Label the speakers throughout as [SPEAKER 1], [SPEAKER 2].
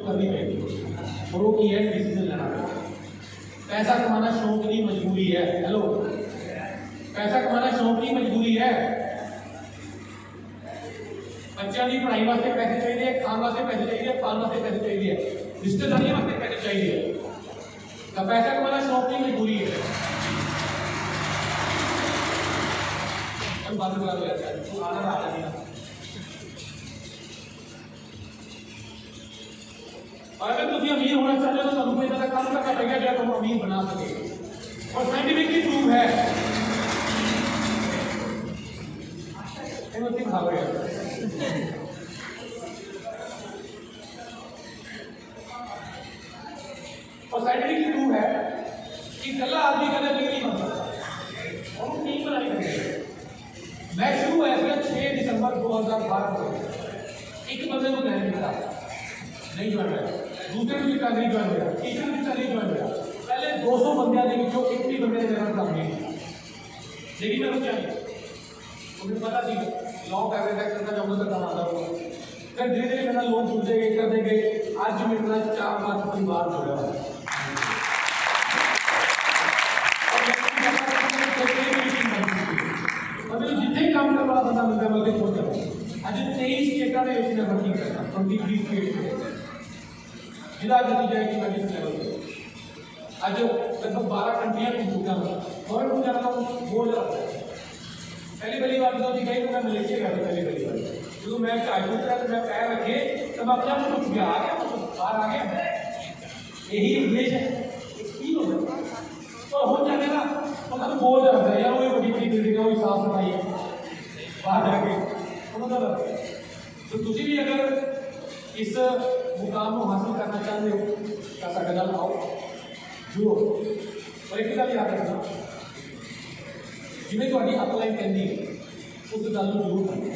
[SPEAKER 1] करनी पड़ेगी और वो की है डिसीजन लेना पड़ेगा। पैसा कमाना शौक नहीं मजबूरी है। हेलो, पैसा कमाना शौक नहीं मजबूरी है। बच्चों की पढ़ाई वास्ते पैसे चाहिए, खाने वास्ते पैसे चाहिए, पालने वास्ते पैसे चाहिए, रिश्तेदारी वास्ते पैसे चाहिए। तो पैसा कमाना शौक नहीं मजबूरी है। बात करा हो जाता है तो आना आ जाएगा। अगर तुम अमीर होना चाहते हो तो तुम कोई ऐसा काम करना पड़ेगा जो तुम अमीर बना सके। और साइंटिफिकली प्रूव है और साइंटिफिकली प्रूव है कि कला आदमी कभी अमीर नहीं बन सकता और वो टीम बनाई करते हैं। मैं शुरू हुआ 6 दिसंबर 2012 को एक बंदे को ज्वाइन किया, नहीं ज्वाइन हुआ, दूसरे को किया नहीं ज्वाइन हुआ, तीसरे को किया नहीं ज्वाइन हुआ। पहले 200 बंदे के जो 80 बंदे ने मेरा काम नहीं किया, लेकिन मैं क्या नहीं मुझे पता थी लॉ कर रहे थे करना चाहूँगा तो काम आता होगा। फिर धीरे धीरे मेरा लोग जुड़ते गए करते गए। आज मेरा 4 लाख परिवार जुड़ा हुआ है। जितने काम करने वाला बंदा मिलता है बल्कि खुद करता। आज 23 स्टेटा ने इसने वर्किंग करना 23 स्टेट जिला नतीजा है कि मैं लेवल पे आज लगभग 12 कंट्रियां की चुका हूँ। और मुझे जाना बोल रहा है पहली बार तो गई तो मैं मलेशिया गया था। पहली बार क्योंकि मैं चाहता तो मैं पैर रखे तब अपने आप कुछ गया आ गया कुछ बाहर आ गया। यही इंग्लिश है हो सकता तो हो जाने ना मतलब बोल रहा है यार वो बड़ी बड़ी बिल्डिंग है वो साफ सफाई है बाहर जाके तो तुम भी अगर इस मुकाम को हासिल करना चाहते हो तो साढ़े नाल आओ जुड़ो। और एक गल याद रखना जिवें तुहाडी अपलाइन कहती है उस गल को जरूर करना।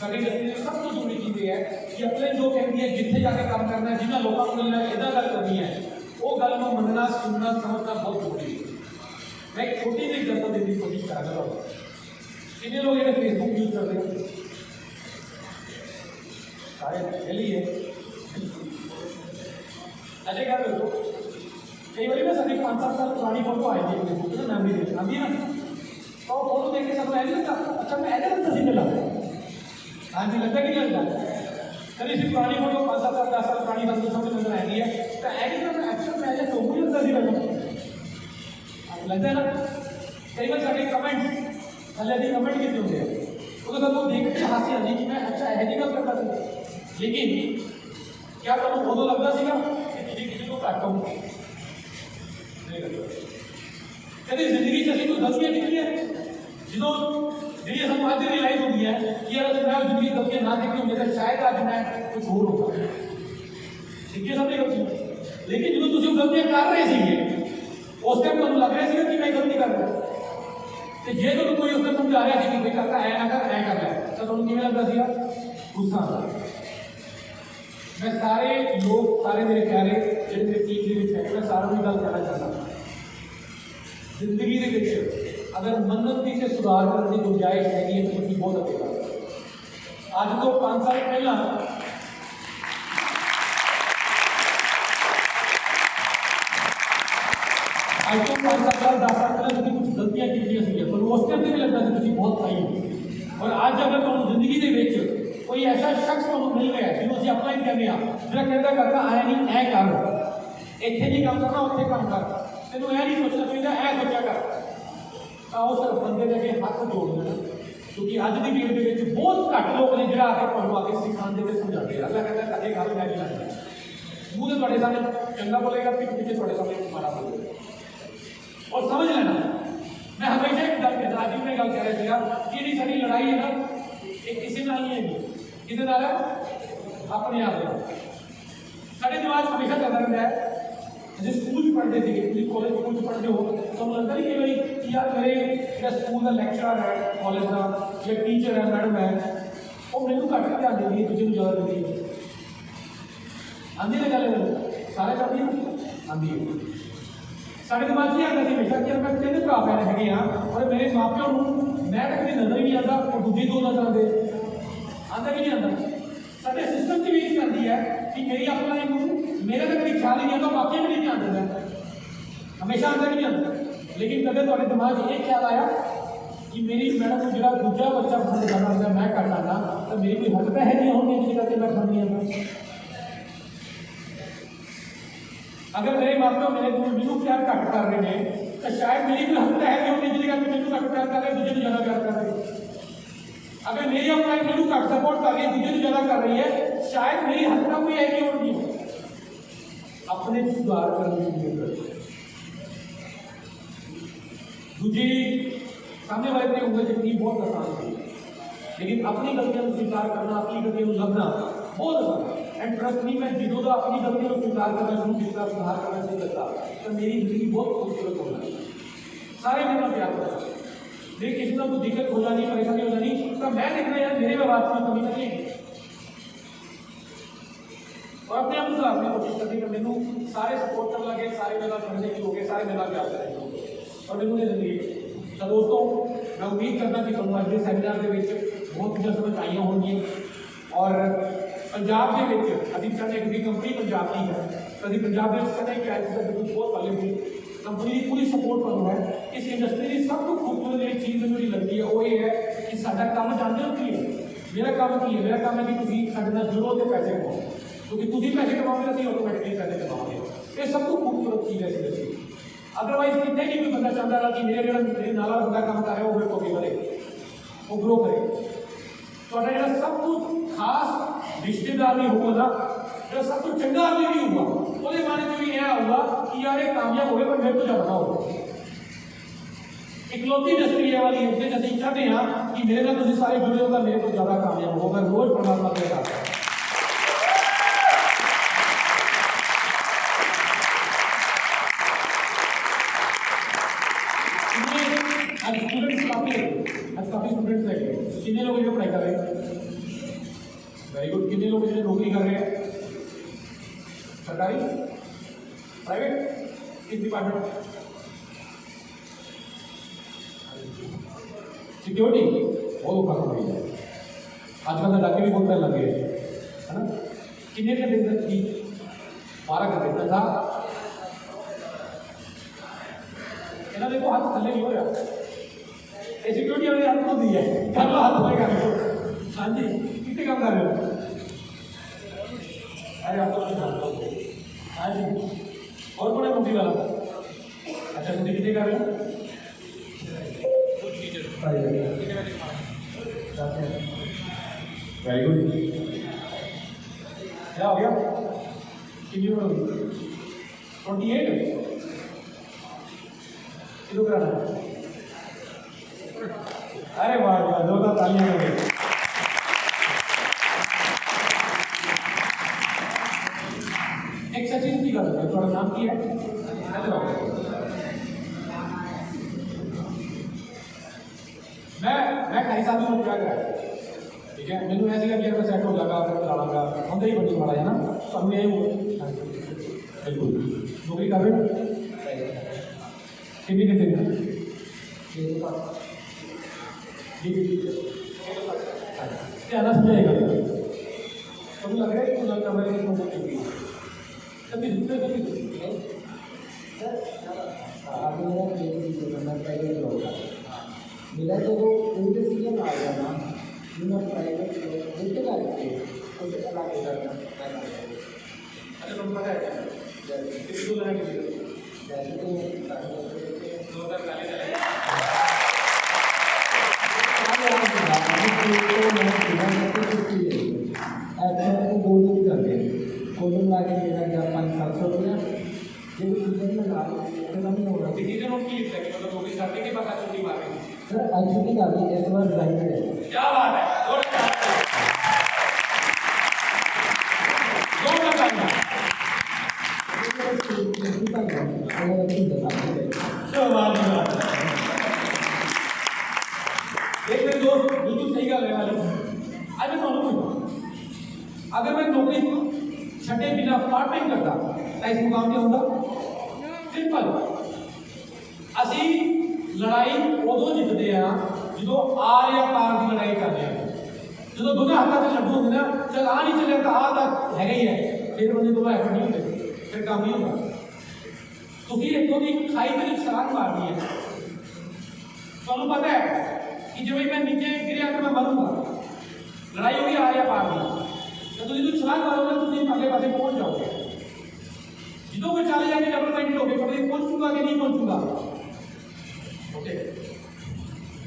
[SPEAKER 1] साडी जिंदगी सब तो जरूरी चीज़ है कि अपलाइन जो कहती है जिथे जाके काम करना है जिन्होंने लोगों को मिलना है इदा गल करनी है वो गल को मनना सुनना समझना बहुत जरूरी है। मैं एक छोटी सी एग्जाम्पल देने की कोशिश कर रहा हूँ। कितने लोग ये फेसबुक यूज कर रहे हैं? शायद डेली है। अच्छा क्या करो कई बार ना साढ़े 5-7 साल पुरानी फोटो आई थी फेसबुक पर मैमरी देख आती है ना तो फोटो देख के सब ऐसे लगता अच्छा मैं ऐसे लगता सी मिला। हाँ जी लगता कि नहीं लगता? कभी इसी पुरानी फोटो 5-7 साल 10 साल पुरानी बस समझ नजर आएगी है तो ऐसे तो मैं अच्छा मैं ऐसे तो मुझे लगता सी लगता है ना। कई बार साढ़े कमेंट थले भी कमेंट कितने होते हैं तो सब लोग देख के हासी आती कि मैं अच्छा ऐसी गल करता था लेकिन क्या तुम उदो लगता सी कि किसी को घट हो कभी जिंदगी से कोई गलतियां की है जो जी हम आज रियलाइज होती है कि यार मैं जिंदगी गलतियां ना देखी होंगी तो शायद आज मैं कुछ और होता देखिए सबने गलती लेकिन जो तुम गलतियां कर रहे थे उस टाइम तुम लग रहा है कि मैं गलती कर रहा तो जे तो कोई उस टाइम समझा रहा है कि भाई करता है ना कर रहा है तो तुम किमें लगता सी गुस्सा आता। मैं सारे लोग सारे मेरे प्यारे जो मेरे टीम है मैं सारों की गल करना चाहता जिंदगी के अगर मनती से सुधार करने की गुंजाइश हैगी तो तुम बहुत अच्छा आज तो 5 साल पहला आज तो 5 साल 10 साल पहले तुम कुछ गलतियां की पर उस टाइम भी लगता है तुम बहुत सही हो। और आज अगर तुम जिंदगी के कोई ऐसा शख्स तुम मिल गया जिन्होंने अपलाइन करने जो कहता करता आया नहीं ऐ कर इतने नहीं काम करना उत्थे काम कर तेन यह नहीं सोचना चाहिए ऐ सोचा कर उस बंदे के अगे हाथ जोड़ देना क्योंकि अज की डेट के बहुत घट लोग ने जो आके तुम आके सिखाते हैं समझाते हैं। अगला कहता कदे गल मैं नहीं लगता मूँह तो सामने चंगा बोलेगा पीठ पीछे सामने माड़ा बोलेगा और समझ लेना। मैं हमेशा एक गल कहता आज मैं गल कह रहा था कि सारी लड़ाई है ना एक किसी नाल नहीं है कि अपने आप साढ़े दिमाग हमेशा चलता रहता है। जो स्कूल पढ़ते थे कॉलेज स्कूल पढ़ते हो तो लगता नहीं कि भाई यार मेरे स्कूल का लैक्चरर है कॉलेज का या टीचर है मैडम है वो मैंने घट ध्यान देती है दूसरे को ज़्यादा देती है आँधी ना गल सारे चाहती है आँधी है। साढ़े दिमाग की आता हमेशा कि मैं 3 भरा भैन है और मेरे माँ प्यो मैं तो कभी नजर ही नहीं आता और दूजी 2 नजर आते आता कि नहीं आता। साढ़े सिस्टम की भी आती है कि मेरी अपलाइन मेरे तो कभी ख्याल ही नहीं आता, बाकी भी नहीं ध्यान देता, हमेशा आता ही नहीं आता। लेकिन कभी थोड़े दिमाग ये ख्याल आया कि मेरी मैडम को जो दूजा बच्चा पसंद करना होता मैं घट आना, तो मेरी कोई हद है नहीं होनी जिस करके मैं पसंद नहीं आता। अगर मेरे माँ प्यो मेरे मैनू प्यार घट कर रहे हैं तो शायद मेरी कोई हद है नहीं होनी जिस करके मैनू घट प्यार कर रहे, दूजे को ज़्यादा प्यार कर रहे। अगर मेरी अपलाइन मैनू घट सपोर्ट कर रही है, दूजे को ज़्यादा कर रही है, शायद मेरी हद का कोई है नहीं होनी। अपने सुधार करने की जरूरत है। दूजी सामने वाले ने उंगल चुकनी बहुत आसान थी, लेकिन अपनी गलतियों को स्वीकार करना, अपनी गलतियों को लभना बहुत आसान है। एंड ट्रस्ट मी, मैं जो अपनी गलतियों को स्वीकार करना शुरू किया, सुधार करना शुरू करता, तो मेरी जिंदगी बहुत खूबसूरत होना है। सारे मेरा प्यार करना, मेरी किसी को दिक्कत हो जानी, परेशानी हो जानी, तो मैं देखना यार मेरे व्यवहार में कमी नहीं है, और अपने आप सुधारने की कोशिश करनी कि मैनू सारे सपोर्ट कर लगे, सारे मेरा करने की हो गए, सारे मेरा प्यार करेंगे और मैनू नहीं जिंदगी। तो दोस्तों, मैं उम्मीद करना कि तुम आज के सैमीनार के बहुत चीज़ें समझ आई होंगी। और पंजाब के अभी कहते एक कंपनी पंजाब की है, कभी पंजाब में कहते हैं कि बिल्कुल बहुत पहले हुई कंपनी की पूरी सपोर्ट करूँ है। इस इंडस्ट्री की सब तो खूबसूरत एक चीज़ जो लगती है वो ये है कि साडा काम जानते हो की है, मेरा काम की है, मेरा काम है कि तुम साढ़े नाल जुड़ो तो पैसे कमाओ, क्योंकि तुम पैसे कमाओगे तो ऑटोमैटिकली पैसे कमाओगे। ये सब तो खूबसूरत चीज़ है इस इंडस्ट्री। अदरवाइज कितने भी कोई बंदा चाहता रहा कि मेरे नाल बंदा काम कर रहा है वो मेरे को करे, वो ग्रो करे। तो जो सब कुछ खास रिश्तेदार नहीं होगा ना, जो सब कुछ चंगा आदमी नहीं होगा, वो माने में भी यह होगा कि यार ये कामयाब हो गए पर मेरे को ज़्यादा होगा। इकलौती इंडस्ट्री है वाली है जैसे चाहते हैं कि मेरे नाल तुम सारे जुड़े होगा, मेरे को ज़्यादा कामयाब होगा, रोज परमात्मा के साथ। काफी स्टूडेंट्स है, कितने लोग जो पढ़ाई कर रहे हैं, वेरी गुड। कितने लोग जो नौकरी कर रहे हैं, सरकारी प्राइवेट, किस डिपार्टमेंट, सिक्योरिटी, बहुत खत्म हो गया आजकल, तो डाके भी बहुत पहले लगे है ना। कितने घंटे तक की 12 घंटे तक था। देखो हाथ थले नहीं हो रहा, सिक्योरिटी वाले हाथ को दी है, कर लो हाथ थले कर लो। हाँ जी, कितने काम कर रहे हो? अरे आप तो हाँ जी, और कौन है नौकरी वाला? अच्छा, नौकरी कितने कर रहे हो? Very good. क्या हो गया? कितनी उम्र होगी? 28 किलो कराना है। अरे वाह वाह, जोरदार तालियां करें। एक सचिन की गल है, थोड़ा नाम की है, मैं खाई साहब को क्या कराया, ठीक है, मैंने ऐसे लगे मैं सेट हो जाएगा, फिर चला लाऊंगा, हम तो ही बड़ी माड़ा है ना, तो हमने यही बिल्कुल नौकरी कर रहे हो कितनी कितने आना समझाएगा, तो लग रहा है कि लग रहा है कभी दूसरे कभी
[SPEAKER 2] मेरा तो वो उनके सीजन आ गया ना, मैं प्राइवेट उनके का उनके अलग करना।
[SPEAKER 1] अच्छा, तुम पता है किसी को लेना किसी को
[SPEAKER 2] जैसे तो
[SPEAKER 1] 2040 चलेगा।
[SPEAKER 2] गोल्डन करके गोल्डन ला के मेरा क्या 500-700 रुपया जो सीजन में ला नहीं हो रहा।
[SPEAKER 1] डिसीजन उनकी लिख है, मतलब नौकरी करने के बाद छुट्टी मारेंगे।
[SPEAKER 2] सर आज छुट्टी कर दी, इस बार रिजाइन है।
[SPEAKER 1] क्या बात है, बिल्कुल सही गल है वाली। आज मैं अगर मैं नौकरी छठे बिना पार्ट टाइम करता तो इस मुकाम पे होता। सिंपल, असी लड़ाई उदों जितते हैं जो आर या पार की लड़ाई करते हैं, जो दोनों हाथों से लड्डू होंगे ना, चल आ नहीं चले तो आ तक है ही है, 6 बंदे तो एफर्ट नहीं होते, फिर काम नहीं होगा। ਤੁਸੀਂ ਇੱਥੋਂ ਦੀ ਖਾਈ ਦੇ ਵਿੱਚ ਛਲਾਂਗ ਮਾਰਨੀ ਹੈ, ਤੁਹਾਨੂੰ ਪਤਾ ਹੈ ਕਿ ਜਿਵੇਂ ਮੈਂ ਨੀਚੇ ਗਿਰਿਆ ਤਾਂ ਮੈਂ ਮਰੂੰਗਾ, ਲੜਾਈ ਹੋਈ ਆ ਜਾਂ ਪਾਰ ਦੀ, तो ਤੁਸੀਂ ਛਲਾਂਗ ਮਾਰੋਗੇ ਤੁਸੀਂ ਅਗਲੇ ਪਾਸੇ ਪਹੁੰਚ ਜਾਓਗੇ। ਜਦੋਂ ਕੋਈ ਚਲੇ ਜਾएंगे डबल माइंडेड हो गए, पता पहुंचूंगा कि नहीं पहुंचूंगा। ओके,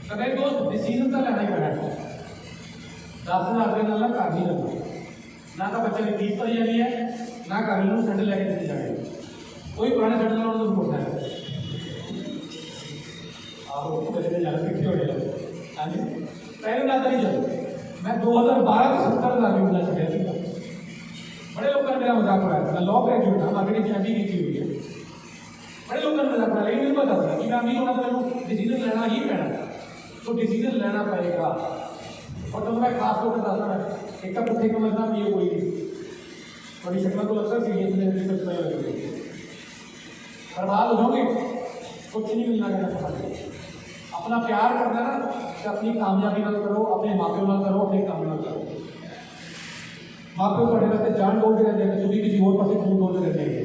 [SPEAKER 1] तो मेरे दोस्त डिसीजन तो लेना ही पैना है। 10,000 रुपये नाल घर नहीं लगना, ना तो बच्चे की फीस भरी जानी है, ना घर में सैंडल लेके दिए जाएंगे, कोई पुराने सैंडल लाने तो मोड़ना है। आओ बच्चे जाना कितने हो गए। हाँ जी, पहले ना नहीं चलो, मैं 2012 से 70,000 रुपये मिला चुका था। बड़े लोगों ने मेरा मजाक उड़ाया था, लॉ ग्रेजुएट था, मार्केटिंग एमबी की हुई है, बड़े लोगों ने मजाक उड़ाया, लेकिन मुझे पता था कि मैं अमीर होना तो मैं डिसीजन लेना ही पैना, तो डिसीजन लेना पड़ेगा। और तो मैं खास तौर पर बताता मैं एक पुठे का मतलब ये कोई नहीं, बड़ी शक्ल तो लगता है सीरियस में बर्बाद हो जाओगे, कुछ नहीं मिलना कहना। अपना प्यार करना ना, तो अपनी कामयाबी ना करो, अपने माँ प्यो ना करो, अपने काम ना करो। माँ प्यो थोड़े वास्ते जान बोलते रहते हैं, तुम किसी और पास खून बोलते रहते हैं।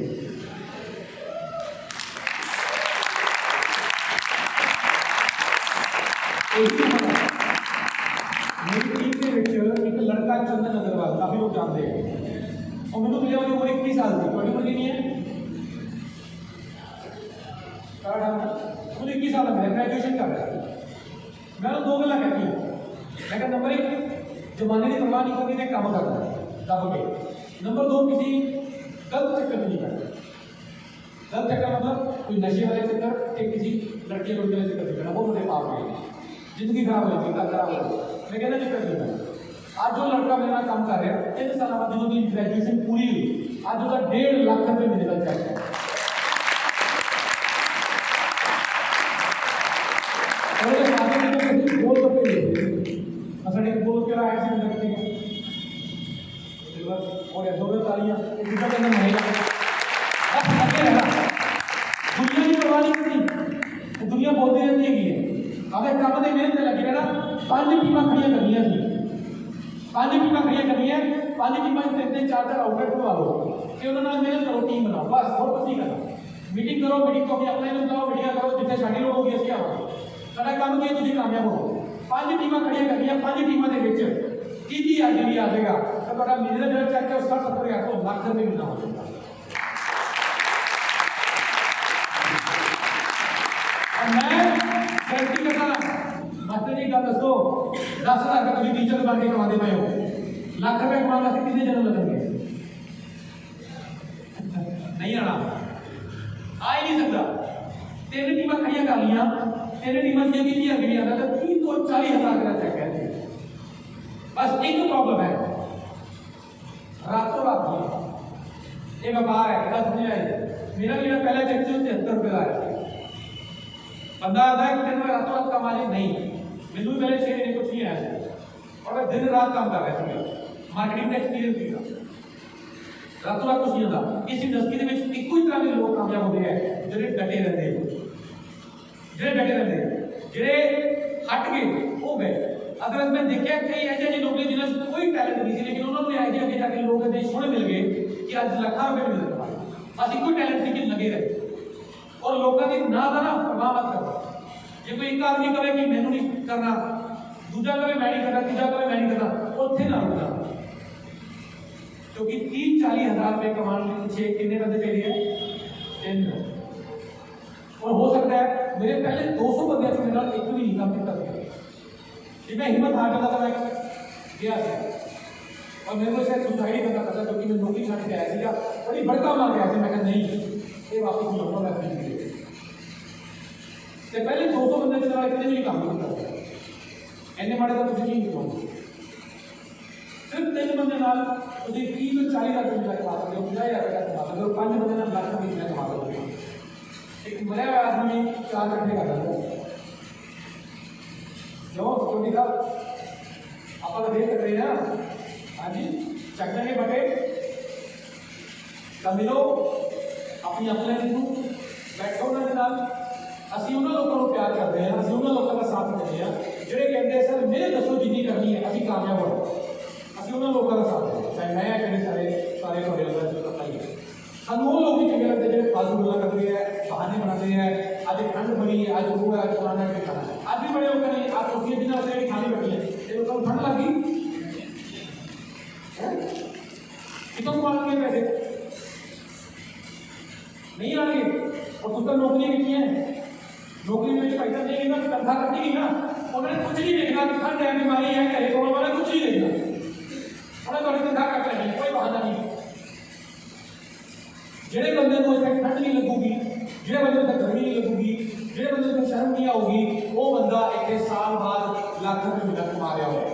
[SPEAKER 1] मेरी टीम के एक लड़का चंदन अग्रवाल, काफी लोग जानते हैं, और मैंने मिले वाली उम्र 21 साल की, थोड़ी उम्र की नहीं है, 21 साल है, ग्रेजुएशन कर रहा है। मैं दो गल्ला कहती हूँ, मैं नंबर 1 जमाने की परवाह नहीं करनी, तो काम करना है दब के। नंबर 2 किसी गलत चक्कर में नहीं करना। गलत चक्कर मतलब कोई नशे वाले चक्कर, एक किसी लड़के लड़के वाले चक्कर करना, बहुत बड़े पाप है, जिंदगी खराब हो जाएगी, खराब हो जाएगी। मैं कहना चक्कर नहीं करना। आज जो लड़का मेरा काम कर रहा है, 3 साल बाद जो ग्रेजुएशन पूरी हुई, आज उसका 1.5 लाख रुपये मिलेगा चेक। दुनिया बोलती रहती है अगर काम से मेहनत लगी है ना, 5 टीमां खड़िया करनी है, 5 टीमां खड़िया करनी है, 5 टीमां 3-4 आउटलेट खुलवा लो कि उन्होंने मेहनत करो, टीम बनाओ, बस और कुछ नहीं करना। मीटिंग करो, मीटिंग को अपने अपने बुलाओ, मीटिंग करो, जितने शादी लोग होगी असं आओ, सारा काम किया तुम कामयाब हो। 5 टीमां खड़िया करनी है, 5 टीमां के विच 30,000 जी आ जाएगा, तो बड़ा महीने का चेक है 60-70,000 तो लाख रुपये मिलना हो जाएगा। मैं गारंटी करता मास्टर जी गल दसो, 10,000 का तुम टीचर बन के कमाते पे हो, लाख रुपये कमाने वास्ते कितने जन्म लगेंगे? नहीं आना, आ ही नहीं सकता। 3 टीमां खड़िया कर लिया, 3 टीमां 30,000 भी आता तो 30 तो 40,000 का चेक है। बस एक प्रॉब्लम है, रातों रात ये व्यापार है, गल समझ आई। मेरा पहला चेक 73 रुपये का आया, बंदा आता है कि दिन में रातों रात कमा ले, नहीं, मैनू भी पहले 6 महीने कुछ नहीं आया, और मैं दिन रात काम कर रहा था, मार्केटिंग का एक्सपीरियंस भी था, रातों रात कुछ नहीं होता। इस इंडस्ट्री में एक ही तरह के लोग कामयाब होते हैं, जो डटे रहते हैं, जो डटे रहते हैं, जो हट गए वो गए। अगर मैं देखा कई ऐसे लोग ने जिन्हें कोई टैलेंट नहीं थी, लेकिन उन्होंने आइडिया आगे जाके लोग सोने मिल गए कि आज लाखों रुपये मिल रहा है, अस एक टैलेंट थी कि लगे रहे, और लोगों की ना का ना परवाह मत करो। जो कोई एक आदमी कहे कि मैनू नहीं करना, दूजा कहे मैं नहीं करना, तीजा कहे मैं नहीं करना, उत्थे ना रुकना, क्योंकि 30-40,000 रुपये कमाने के पीछे कितने बंदे चाहिए? 3। और हो सकता है मेरे पहले 200 बंदे मेरे नाल एक भी नहीं काम करते, मैं हिम्मत हार जाता था, मैं गया और मेरे को शायद सुसाइड ही करना पड़ता, क्योंकि मैं नौकरी छड़ के आया था, बड़ी बड़का मार के आया था। मैं कहा नहीं, ये वापस नहीं होगा, मैं अपनी तो पहले 200 बंदे के इतने भी काम नहीं करते, इन्ने माड़े का तुझे नहीं दिखाऊंगा। सिर्फ 3 बंदे नाल तुझे 30 तो 40,000 रुपये कमा सकते हो, 50,000 रुपये कमा सकते हो, 5 बंदे नाल लाख रुपये कमा सकते हो। एक मरा हुआ आदमी 4 घंटे कर रहा है, जो सिक्योरिटी का आप देख सकते हैं ना। हाँ जी, चक देंगे बटे मिलो अपनी अपने बैठो उन्होंने नाल, असं उन्होंने लोगों को प्यार करते हैं, असं उन्होंने लोगों का साथ देते हैं जोड़े कहते हैं सर मेरे दसो जिन्नी करनी है अभी कामयाब हो, असं उन्होंने लोगों का साथ देते हैं, चाहे मैं चाहे सारे सारे थोड़े अंदर पता ही है। ਸਾਨੂੰ ਉਹ ਲੋਕ ਹੀ ਚੰਗੇ ਲੱਗਦੇ ਜਿਹੜੇ ਫਾਲਤੂ ਗੱਲਾਂ ਕਰਦੇ ਹੈ, ਬਹਾਨੇ ਬਣਾਉਂਦੇ ਹੈ, ਅੱਜ ਠੰਡ ਬਣੀ ਹੈ, ਅੱਜ ਉਹ ਹੈ, ਫਲਾਣਾ ਹੈ, ਖਾਣਾ ਹੈ। ਅੱਜ ਵੀ ਬੜੇ ਲੋਕ ਨੇ ਆਪ ਰੋਟੀਆਂ ਜਿਨ੍ਹਾਂ ਉੱਤੇ ਖਾਣੀ ਬੈਠੀ ਹੈ, ਇਹ ਲੋਕਾਂ ਨੂੰ ਠੰਡ ਲੱਗ ਗਈ ਕਿਤੋਂ ਕਮਾਉਣਗੇ ਪੈਸੇ? नहीं आएंगे। और कुछ नौकरियां की हैं, नौकरी में पैसा देंगे ना, तनख्वाह कटेगी ना, उन्होंने कुछ नहीं देखना कि ठंड है, बीमारी है, घरे कोल वाला कुछ नहीं देखना, उन्हें थोड़ी तनख्वाह कट लेनी, कोई बहाना नहीं। जेड़े बंदे को इतनी ठंड नहीं लगूगी, जेड़े बंदे को गर्मी नहीं लगूगी, जेड़े बंदे को शर्म नहीं आऊगी, वो बंदा एक साल बाद लाख रुपये मिलत कमा रहा होगा।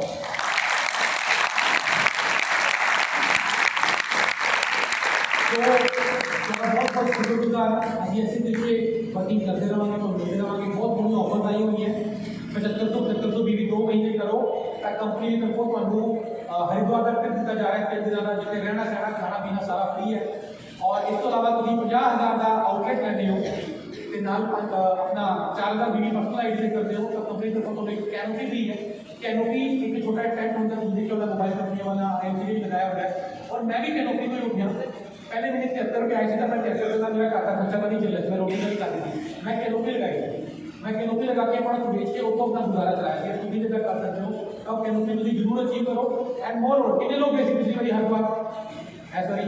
[SPEAKER 1] बहुत बहुत शुक्रगुजार अभी ऐसे देखिए वर्किंग करते रहेंगे तो मिलते रहेंगे। बहुत बड़ी ऑफर आई हुई है 7500 बीवी 2 महीने करो कंपनी की तरफों तो हरिद्वार तक दिता जा रहा है 3 दिन का जितने रहना सहना खाना पीना सारा फ्री है। और इस तो अलावा तुम 50,000 का आउटलेट लेने हो तो अपना 4,000 बीवी पर्सनल आईडी से करते हो तो कंपनी की तरफों तो कैनोपी भी है। कैनोपी एक छोटा टेंट होता है जिसके वाला मोबाइल कंपनी वाला एलसीडी लगाया हुआ है। और मैं भी कैनोपी में उठ गया। पहले मैंने 73 रुपये आई थी, मैं 73 का मेरा खाता खर्चा का नहीं चल रहा, मैं रोटी का नहीं खाती थी। मैं कैनोपी लगाई थी, मैं कैनोपी लगा के अपना बेच के उसको अपना गुजारा चलाया कि तुम भी जब कर सकते हो तो आप कैनोपी तुम जरूर अचीव करो। एंड मोर रोड कितने लोग गए पिछली बारी हर बार ऐसा ही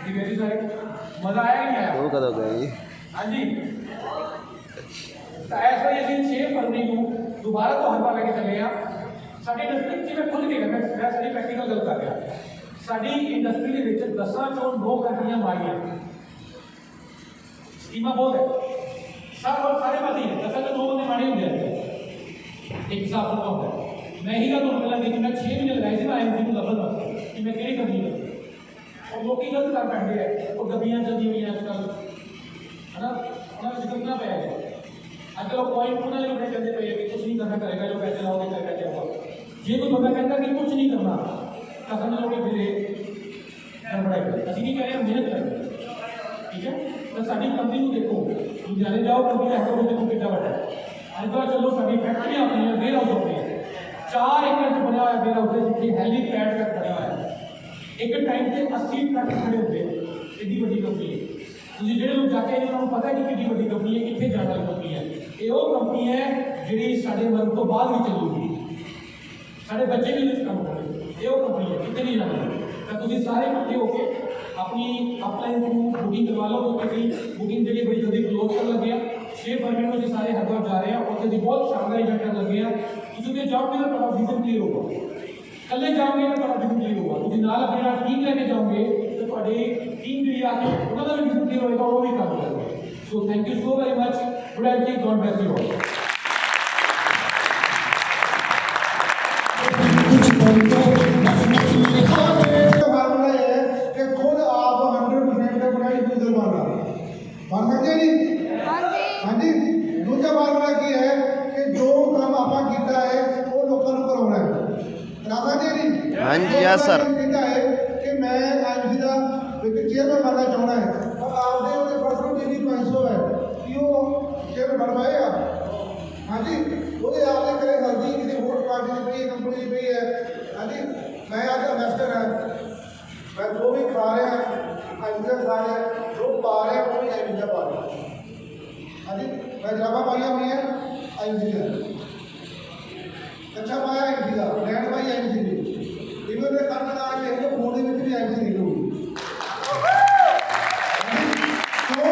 [SPEAKER 1] दिवेजी सारे मजा आया नहीं आया?
[SPEAKER 3] वो कदों गए?
[SPEAKER 1] हाँ जी, तो ऐसा ही ਅਸੀਂ 6 फरवरी को दोबारा तो हर बार लेके चले हैं। साडी डिस्ट्रिक्ट जिवें खुद के मैं सारी प्रैक्टिकल गल कर रहा। साडी इंडस्ट्री के 10 चों 2 कंपनियां मारियां, स्कीमा बहुत है, सब और सारे पास ही है। 10 चों 2 बंदे मारे होंगे एक हिसाब से होता है। मैं ही का तो पहला देखी मैं 6 महीने लगाए थे ना आईएमसी को लफज वास्ते कि मैं केड़ी कंपनी करूं। और लोग गलत कर बैठे हैं और गड्डियां चलती हुई हैं आजकल है ना, उन्होंने जितना पाया है आजकल पॉइंट उन्होंने लोग कहते पे कि कुछ नहीं करना करेगा जो पैसे लाओगे कर क्या होगा। ये तो बंदा कहता कि कुछ नहीं करना तो समझ लोगे फिर गड़बड़ाई असं नहीं कह रहे हम मेहनत करें ठीक है। तो साड़ी कंपनी को देखो लुधियाने जाओ कंपनी का हेडक्वार्टर देखो कितना बड़ा है। हरिद्वार चलो साड़ी फैक्ट्रियां अपनी हैं, वेयर हाउस अपने हैं, 4 एकड़ च बनया हुआ वेयर हाउस जितनी हेलीपैड तक बनया हुआ है। एक टाइम से 80 ट्रक खड़े होते एडी बड़ी कंपनी है। ਤੁਸੀਂ ਜਿਹੜੇ ਲੋਕ ਜਾ ਕੇ ਆਏ ਉਹਨਾਂ ਨੂੰ ਪਤਾ ਕਿ ਕਿੰਨੀ ਵੱਡੀ ਕੰਪਨੀ ਹੈ, ਕਿੱਥੇ ਜਾਣ ਵਾਲੀ ਕੰਪਨੀ ਹੈ। ਇਹ ਉਹ ਕੰਪਨੀ ਹੈ ਜਿਹੜੀ ਸਾਡੇ ਮਰਨ ਤੋਂ ਬਾਅਦ ਵੀ ਚੱਲੂਗੀ, ਸਾਡੇ ਬੱਚੇ ਵੀ ਇਸ ਕੰਮ ਕਰਨਗੇ। ਇਹ ਉਹ ਕੰਪਨੀ ਹੈ ਕਿਤੇ ਨਹੀਂ ਜਾਣੀ। ਤਾਂ ਤੁਸੀਂ ਸਾਰੇ ਇਕੱਠੇ ਹੋ ਕੇ ਆਪਣੀ ਅਪਲਾਈਨ ਨੂੰ ਬੁਕਿੰਗ ਕਰਵਾ ਲਓ ਕਿਉਂਕਿ ਬੁਕਿੰਗ ਜਿਹੜੀ ਬੜੀ ਜਲਦੀ ਕਲੋਜ਼ ਕਰਨ ਲੱਗੇ ਆ। 6 फरवरी को ਅਸੀਂ ਸਾਰੇ ਹਰਿਦੁਆਰ ਜਾ ਰਹੇ ਹਾਂ, ਉੱਥੇ ਦੀ ਬਹੁਤ ਸ਼ਾਨਦਾਰ ਇਵੈਂਟ ਕਰਨ ਲੱਗੇ ਆ। ਤੁਸੀਂ ਤੇ ਜਾਓਗੇ ਤਾਂ ਤੁਹਾਡਾ ਵਿਜ਼ਨ ਕਲੀਅਰ ਹੋਊਗਾ, ਕੱਲੇ ਜਾਓਗੇ ਤਾਂ ਤੁਹਾਡਾ ਵਿਜ਼ਨ ਕਲੀਅਰ ਹੋਊਗਾ। ਤੁਸੀਂ ਨਾਲ ਆਪਣੇ ਨਾਲ ਟੀਮ ਲੈ ਕੇ ਜਾਓਗੇ तो ਤੁਹਾਡੀ ਟੀਮ ਜਿਹੜੀ ਆ ਕੇ ਉਹਨਾਂ ਦਾ ਵੀ ਵਿਜ਼ਨ ਕਲੀਅਰ ਹੋਏਗਾ, ਉਹ ਵੀ ਕੰਮ ਕਰੇਗਾ। So thank you so very much, good everything, god bless you all.
[SPEAKER 4] बन सकते जी हाँ जी। दूजा फार्मूला की है कि जो काम आप किया है वो लोगों को करवाना है। करा सकते जी
[SPEAKER 3] हाँ जी यस सर।
[SPEAKER 4] कहता है कि मैं आईएमसी का चेयरमैन बनना चाहना है और आपने वो पर्सनल जितनी 500 है कि वो चेयरमैन बन पाएगा। हाँ जी वो आपने करे हल्दी किसी वोट पार्टी की पी कंपनी की पी है। हाँ जी मैं आज इन्वेस्टर है, मैं जो भी खा रहे हैं आईएमसी खा रहे हैं, जो पा रहे हैं वो भी आईएमसी पा रहे हैं। हाँ जी मैं जराबा पाइया हुई है आईएमसी का, अच्छा पाया आईएमसी का, लैंड पाई आईएमसी की, इवन में करना था कि हमको फोन में भी आईएमसी निकलूगी। तो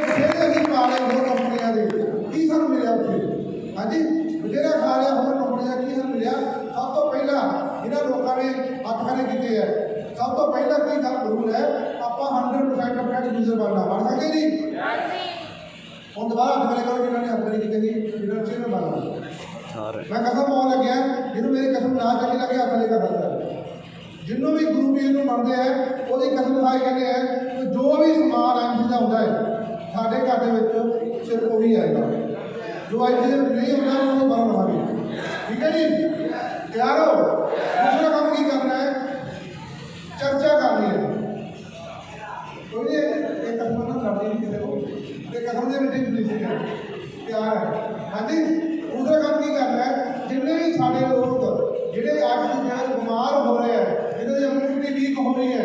[SPEAKER 4] बथेरे ही पा रहे हो कंपनियां दे की सर मिले उत्थे। हाँ जी बथेरा खा रहे हो कंपनियां की सर मिले। सब तो पहला जिन्होंने लोगों ने हथ खड़े किए है, सब तो पहला की गल जरूर है आप 100% अपना यूजर बनना बन सकते जी। हम दोबारा हथ खड़े करो जिन्होंने हथ खड़े किए जिन्होंने चेयरमैन बनना। मैं कसम पान लग्या जिन्होंने मेरी कसम ना चली लगे हथ खड़े कर सकता जिन्हों भी गुरु पीर को मनते हैं वो कसम खाई कहते हैं कि जो भी समान आईएमसी का होता है साढ़े घर के सिर्फ वही आएगा, जो आईएमसी नहीं होता उन्होंने बन रहा। ठीक है जी तैयार हो। दूसरा काम की करना है चर्चा करनी है। कोई एक कसम ना लड़नी नहीं किसी को, एक कसम से मीटिंग नहीं सीखनी तैयार है। हाँ जी दूसरा काम की करना है जिन्हें भी साढ़े लोग जिन्हें आज बीमार हो रहे हैं, जिन्हें इम्यूनिटी वीक हो रही है,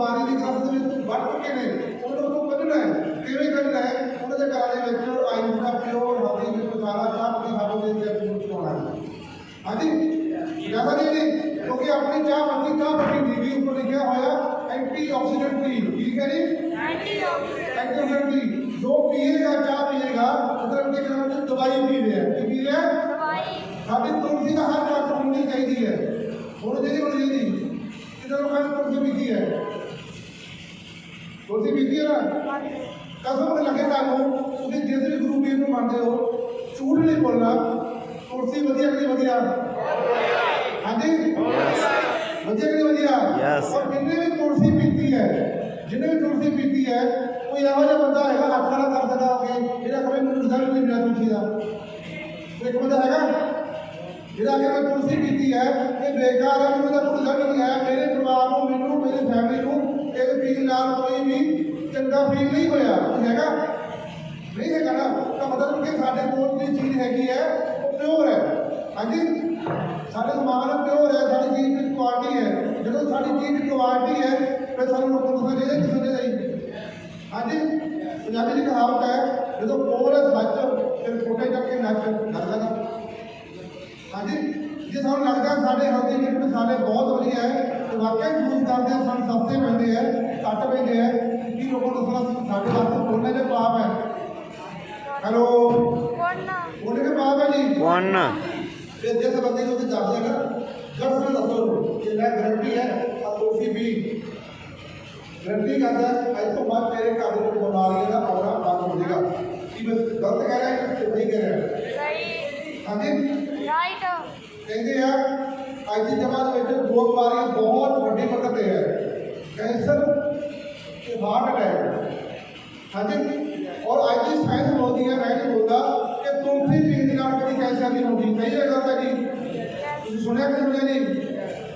[SPEAKER 4] ਬਿਮਾਰੀ ਦੀ ਗ੍ਰਸਤ ਦੇ ਵਿੱਚ ਵੱਢ ਚੁੱਕੇ ਨੇ ਉਹਨਾਂ ਨੂੰ ਕੱਢਣਾ ਹੈ। ਕਿਵੇਂ ਕੱਢਣਾ ਹੈ? ਉਹਨਾਂ ਦੇ ਘਰਾਂ ਦੇ ਵਿੱਚ ਆਈਸ ਦਾ ਪਿਓਰ ਹਲਦੀ ਵਿੱਚ ਮਸਾਲਾ ਚਾਹ ਪੱਤੀ ਸਾਬਣ ਦੇ ਵਿੱਚ ਪਾਉਣਾ ਹੈ। ਹਾਂਜੀ ਜ਼ਿਆਦਾ ਨਹੀਂ ਕਿਉਂਕਿ ਆਪਣੀ ਚਾਹ ਪੱਤੀ ਦੀ ਵੀ ਉੱਪਰ ਲਿਖਿਆ ਹੋਇਆ ਐਂਟੀਆਕਸੀਡੈਂਟ ਟੀ। ਠੀਕ ਹੈ ਜੀ, ਐਂਟੀਆਕਸੀਡੈਂਟ ਟੀ। जो पिएगा चाह पिएगा मतलब के नाम से दवाई पी रहे हैं। पी रहे हैं साड़ी तुलसी का हर डॉक्टर होनी चाहिए है, होनी चाहिए कितने लोगों ने तुलसी पीती है? तुलसी पीती है ना, कसम से लगे कानून तुम जिस भी गुरु पीर को मानते हो झूठ नहीं बोलना। तुलसी वधिया कि वधिया? हाँ जी वधिया कि वधिया? और जिन्हें भी तुलसी पीती है कोई ਇਹੋ ਜਿਹਾ ਬੰਦਾ ਹੈਗਾ ਹੱਥ ਨਾਲ ਕਰ ਸਕਦਾ ਹੋਵੇ ਜਿਹੜਾ ਕਦੇ ਮੈਨੂੰ ਰਿਜ਼ਲਟ ਨਹੀਂ ਮਿਲਿਆ ਤੁਲਸੀ ਦਾ? ਇੱਕ ਬੰਦਾ ਹੈਗਾ ਜਿਹੜਾ ਕਿ ਮੈਂ ਤੁਲਸੀ ਪੀਤੀ ਹੈ ਇਹ ਬੇਕਾਰ ਹੈ, ਮੈਨੂੰ ਤਾਂ ਰਿਜ਼ਲਟ ਨਹੀਂ ਆਇਆ, ਮੇਰੇ ਪਰਿਵਾਰ ਨੂੰ, ਮੈਨੂੰ, ਮੇਰੀ ਫੈਮਿਲੀ ਨੂੰ ਇਹ ਪੀਣ ਨਾਲ ਕੋਈ ਵੀ ਚੰਗਾ ਫੀਲ ਨਹੀਂ ਹੋਇਆ। ਹੈਗਾ ਨਹੀਂ ਹੈਗਾ ਨਾ, ਤਾਂ ਮਤਲਬ ਕਿ ਸਾਡੇ ਕੋਲ ਜਿਹੜੀ ਚੀਜ਼ ਹੈਗੀ ਹੈ ਉਹ ਪਿਓਰ ਹੈ। ਹਾਂਜੀ ਸਾਡੇ ਸਮਾਨ ਪਿਓਰ ਹੈ, ਸਾਡੀ ਚੀਜ਼ ਦੀ ਕੁਆਲਿਟੀ ਹੈ। ਜਦੋਂ ਸਾਡੀ ਚੀਜ਼ ਦੀ ਕੁਆਲਿਟੀ ਹੈ ਫਿਰ ਸਾਨੂੰ ਲੋਕਾਂ ਨੂੰ ਦੱਸਣਾ ਚਾਹੀਦਾ ਕਿਸੇ ਦੇ ਲਈ। ਹਾਂਜੀ ਪੰਜਾਬੀ ਦੀ ਕਹਾਵਤ ਹੈ ਜਦੋਂ ਕੋਲ ਹੈ ਸੱਚ ਫਿਰ ਫੋਟੇ ਚੱਕ ਕੇ ਨੱਚ ਲੱਗਦਾ ਨਾ। ਹਾਂਜੀ ਜੇ ਸਾਨੂੰ ਲੱਗਦਾ ਸਾਡੇ ਹਲਦੀ ਮਿਰਚ ਮਸਾਲੇ ਬਹੁਤ ਵਧੀਆ ਹੈ ਤੇ ਵਾਕਿਆ ਯੂਜ਼ ਕਰਦੇ ਹਾਂ, ਸਾਨੂੰ ਸਸਤੇ ਪੈਂਦੇ ਹੈ, ਘੱਟ ਪੈਂਦੇ ਹੈ, ਕੀ ਲੋਕਾਂ ਨੂੰ ਦੱਸਣਾ ਸਾਡੇ ਵਾਸਤੇ ਬੋਲਣੇ ਦੇ ਪਾਪ ਹੈ? ਹੈਲੋ ਬੋਲਣੇ ਦੇ ਪਾਪ ਹੈ ਜੀ ਫਿਰ ਜਿਸ ਬੰਦੇ ਨੂੰ ਤੁਸੀਂ ਦੱਸਦੇ ਨਾ ਗਰਸ ਨਾਲ ਦੱਸੋ ਕਿ ਮੈਂ ਗਰੰਟੀ ਹੈ ਆ ਤੁਸੀਂ ਵੀ ਗਰੰਟੀ ਕਰਦਾ ਅੱਜ ਤੋਂ ਬਾਅਦ ਤੇਰੇ ਘਰ ਦੇ ਵਿੱਚ ਬਿਮਾਰੀਆਂ ਦਾ ਆਉਣਾ ਬੰਦ ਹੋ ਜਾਏਗਾ। ਕੀ ਮੈਂ ਗਲਤ ਕਹਿ ਰਿਹਾ ਕਿ ਸਹੀ ਕਹਿ ਰਿਹਾ? ਹਾਂਜੀ ਕਹਿੰਦੇ ਆ ਅੱਜ ਦੀ ਜਮਾਤ ਵਿੱਚ ਦੋ ਬਿਮਾਰੀਆਂ ਬਹੁਤ ਵੱਡੀ ਪੱਧਰ ਤੇ ਹੈ, ਕੈਂਸਰ ਤੇ ਹਾਰਟ ਅਟੈਕ। ਹਾਂਜੀ ਔਰ ਅੱਜ ਦੀ ਸਾਇੰਸ ਬੋਲਦੀ ਹੈ, ਮੈਂ ਨਹੀਂ ਬੋਲਦਾ ਕਿ ਤੁਲਸੀ ਪੀਣ ਦੇ ਨਾਲ ਕਦੀ ਕੈਂਸਰ ਨਹੀਂ ਹੁੰਦੀ। ਸਹੀ ਹੈ ਗੱਲ ਹੈ ਜੀ? ਤੁਸੀਂ ਸੁਣਿਆ ਕਿ ਸੁਣਿਆ ਨਹੀਂ?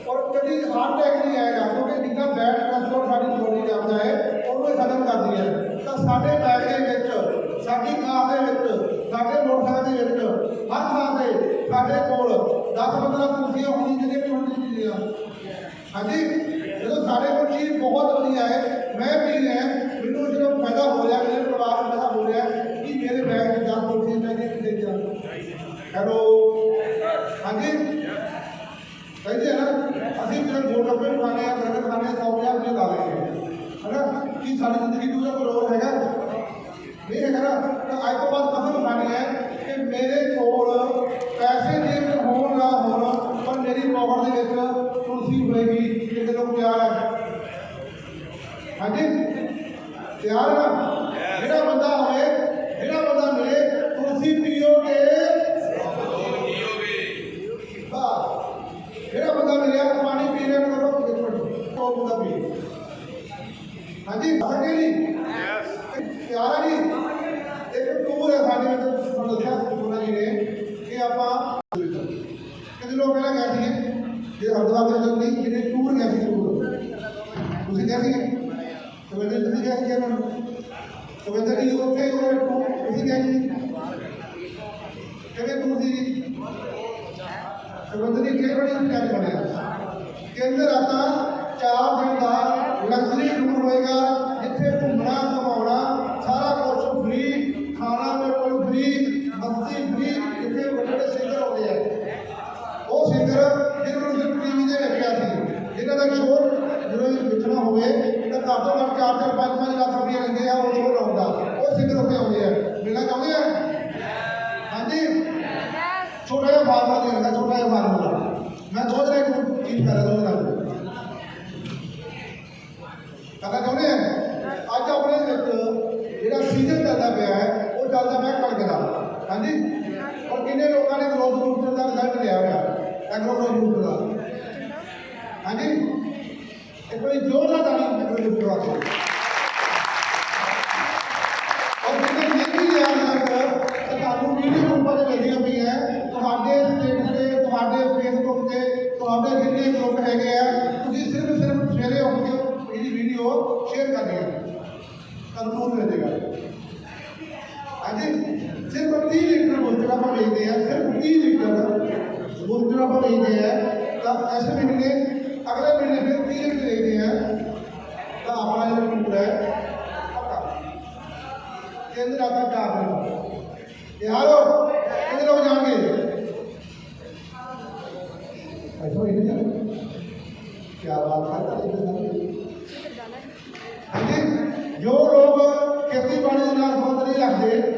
[SPEAKER 4] ਔਰ ਕਦੀ ਹਾਰਟ ਅਟੈਕ ਨਹੀਂ ਆਏਗਾ ਕਿਉਂਕਿ ਜਿੰਨਾ ਬੈਡ ਕੋਲੇਸਟ੍ਰੋਲ ਸਾਡੀ ਬੋਡੀ ਜਾਂਦਾ ਹੈ ਉਹਨੂੰ ਖਤਮ ਕਰਦੀ ਹੈ। ਤਾਂ ਸਾਡੇ ਬੈਗ ਦੇ ਵਿੱਚ, ਸਾਡੀ ਕਾਰ ਦੇ ਵਿੱਚ, ਸਾਡੇ ਮੋਟਰਸਾਈਕਲ ਦੇ ਵਿੱਚ, ਹਰ ਥਾਂ ਤੇ ਸਾਡੇ ਕੋਲ 10-15 ਤੁਲਸੀਆਂ ਹੋਣੀ ਜਿਹੜੀਆਂ ਵੀ ਹੋਣੀ ਚਾਹੀਦੀਆਂ। ਹਾਂਜੀ ਜਦੋਂ ਸਾਡੇ ਕੋਲ ਚੀਜ਼ ਬਹੁਤ ਵਧੀਆ ਹੈ, ਮੈਂ ਪੀ ਰਿਹਾ, ਮੈਨੂੰ ਜਦੋਂ ਫਾਇਦਾ ਹੋ ਰਿਹਾ, ਮੇਰੇ ਪਰਿਵਾਰ ਨੂੰ ਫਾਇਦਾ ਹੋ ਰਿਹਾ ਕਿ ਮੇਰੇ ਬੈਗ 'ਚ 10 ਤੁਲਸੀਆਂ ਚਾਹੀਦੀਆਂ ਕਿ ਚਾਹੀਦੀਆਂ? ਹੈਲੋ ਹਾਂਜੀ ਕਹਿੰਦੇ ਨਾ ਅਸੀਂ ਜਦੋਂ ਗੋਲਗੱਪੇ ਖਾਣੇ ਆ, ਬਰਗਰ ਖਾਣੇ ਆ, 100,000 ਰੁਪਏ ਲਾ ਲੈਂਦੇ ਹੈ ਨਾ, ਕੀ ਸਾਡੀ ਜ਼ਿੰਦਗੀ ਨੂੰ ਕੋਈ ਰੋਲ ਹੈਗਾ? ਨਹੀਂ ਹੈਗਾ ਨਾ। ਤਾਂ ਅੱਜ ਤੋਂ ਬਾਅਦ ਕਸਮ ਖਾਣੀ ਹੈ ਕਿ ਮੇਰੇ ਕੋਲ ਪੈਸੇ ਜੇਬ 'ਚ ਹੋਣ ਨਾ ਹੋਣ ਪਰ ਮੇਰੀ ਪੌਕਟ ਦੇ ਵਿੱਚ ਤੁਲਸੀ ਹੋਏਗੀ। ਕਿਤੇ ਲੋਕ ਤਿਆਰ ਹੈ? ਹਾਂਜੀ ਤਿਆਰ ਹੈ ਨਾ? ਜਿਹੜਾ ਬੰਦਾ ਮਿਲੇ ਤੁਲਸੀ ਪੀਓਗੇ, ਜਿਹੜਾ ਬੰਦਾ ਮਿਲਿਆ ਪਾਣੀ ਪੀ ਰਿਹਾ ਕਰੋ ਉਹ ਬੰਦਾ ਪੀ। ਹਾਂਜੀ ਅੱਗੇ ਜੀ ਪਿਆਰ ਹੈ ਜੀ। ਇੱਕ ਟੂਰ ਹੈ ਸਾਡੇ ਵਿੱਚ ਤੁਹਾਨੂੰ ਦੱਸਿਆ ਸੋਨਾ ਜੀ ਨੇ ਕਿ ਆਪਾਂ ਕਿਤੇ ਲੋਕ ਪਹਿਲਾਂ ਗਏ ਸੀਗੇ ਜੇ ਹਰਿਦੁਆਰ ਦੇ ਜਲਦੀ ਜਿਹੜੇ ਟੂਰ ਗਏ ਸੀ ਟੂਰ ਤੁਸੀਂ ਗਏ ਸੀਗੇ ਸਵੇਰੇ ਤੁਸੀਂ ਗਏ ਸੀਗੇ ਨਾ ਸਵੇਰੇ ਜੀ ਉੱਥੇ ਉਹ ਟੂਰ ਤੁਸੀਂ ਗਏ ਸੀ ਕਿਹੜੇ ਟੂਰ ਸੀ ਜੀ? ਸਵੇਰੇ ਜੀ ਕਿਹੜੇ ਬੜੀ ਤਿਆਰੀ ਬਣਿਆ ਕਹਿੰਦੇ ਰਾਤਾਂ 4 ਦਿਨ ਦਾ ਲਗਜ਼ਰੀ ਟੂਰ ਹੋਏਗਾ ਜਿੱਥੇ ਘੁੰਮਣਾ ਘੁਮਾਉਣਾ ਸਾਰਾ ਕੁਝ ਫ੍ਰੀ, ਖਾਣਾ ਬਿਲਕੁਲ ਫ੍ਰੀ, ਮਸਤੀ ਫ੍ਰੀ। ਜਿੱਥੇ ਵੱਡੇ ਸਿੰਗਰ ਆਉਂਦੇ ਆ ਉਹ ਸਿੰਗਰ ਜਿਹਨਾਂ ਨੂੰ ਟੀਵੀ ਤੇ ਵੇਖਿਆ ਸੀ ਜਿਹਨਾਂ ਦਾ ਸ਼ੋਅ ਜਦੋਂ ਵੇਖਣਾ ਹੋਵੇ ਤਾਂ ਘੱਟ ਤੋਂ ਘੱਟ 4-5 ਲੱਖ ਰੁਪਏ ਲੈਂਦੇ ਆ ਉਹ ਸ਼ੋਅ ਲਾਉਂਦਾ, ਉਹ ਸਿੰਗਰ ਉੱਥੇ ਆਉਂਦੇ ਆ। ਮਿਲਣਾ ਚਾਹੁੰਦੇ ਆ? ਹਾਂਜੀ ਛੋਟਾ ਜਿਹਾ ਫਾਰਮੂਲਾ ਦੇ ਦਿੰਦਾ, ਛੋਟਾ ਜਿਹਾ ਫਾਰਮੂਲਾ ਮੈਂ ਸੋਚ ਰਿਹਾ ਕਿ ਚੀਜ਼ ਕਰ ਰਿਹਾ ਨਾਲ ਕਰਨਾ ਚਾਹੁੰਦੇ ਆ। ਅੱਜ ਆਪਣੇ ਵਿੱਚ ਜਿਹੜਾ ਸੀਜ਼ਨ ਚੱਲਦਾ ਪਿਆ ਹੈ ਉਹ ਚੱਲਦਾ ਪਿਆ ਕਣਕ ਦਾ। ਹਾਂਜੀ ਔਰ ਕਿੰਨੇ ਲੋਕਾਂ ਨੇ ਗਰੋਥ ਬੂਸਟਰ ਦਾ ਰਿਜ਼ਲਟ ਲਿਆ ਹੋਇਆ ਐਗਰੋ ਗਰੋਥ ਬੂਸਟਰ ਦਾ? ਹਾਂਜੀ ਇੱਕ ਵਾਰੀ ਜ਼ੋਰਦਾਰ ਤਾੜੀ ਐਗਰੋ ਬੂਸਟਰ ਵਾਸਤੇ। ਔਰ ਜਿਹਨੇ ਨਹੀਂ ਲਿਆ ਰਿਜ਼ਲਟ ਤੁਹਾਨੂੰ ਵੀਡੀਓ ਗਰੁੱਪਾਂ 'ਤੇ ਮਿਲਦੀਆਂ ਪਈਆਂ ਤੁਹਾਡੇ ਸਟੇਟਸ 'ਤੇ, ਤੁਹਾਡੇ ਫੇਸਬੁੱਕ 'ਤੇ, ਤੁਹਾਡੇ ਜਿੰਨੇ ਗਰੁੱਪ ਹੈਗੇ ਆ ਤੁਸੀਂ ਸਿਰਫ ਸਵੇਰੇ ਉੱਠ ਕੇ ਇਹਦੀ ਵੀਡੀਓ ਸ਼ੇਅਰ ਕਰਨੀ ਹੈ ਤੁਹਾਨੂੰ ਫੋਨ ਮਿਲ ਜਾਏਗਾ। ਹਾਂਜੀ ਸਿਰਫ 30 ਲੀਟਰ ਬੂਸਟਰ ਆਪਾਂ ਵੇਚਦੇ ਆ, ਸਿਰਫ 30 ਲੀਟਰ ਬੂਸਟਰ ਆਪਾਂ ਵੇਚਦੇ ਆ। ਤਾਂ ਇਸ ਮਹੀਨੇ ਅਗਲੇ ਮਹੀਨੇ ਫਿਰ 30 ਲੀਟਰ ਵੇਚਦੇ ਆ। ਇਹਦੇ ਰਾਤਾਂ ਚਾਰ ਦਿਨ ਇਹ ਹਾਲੋ ਕਿਹਦੇ ਲੋਕ ਜਾਣਗੇ ऐसा ही नहीं जाने क्या बात है हाँ जी जो लोग खेती बाड़ी के नाल संबंध नहीं रखते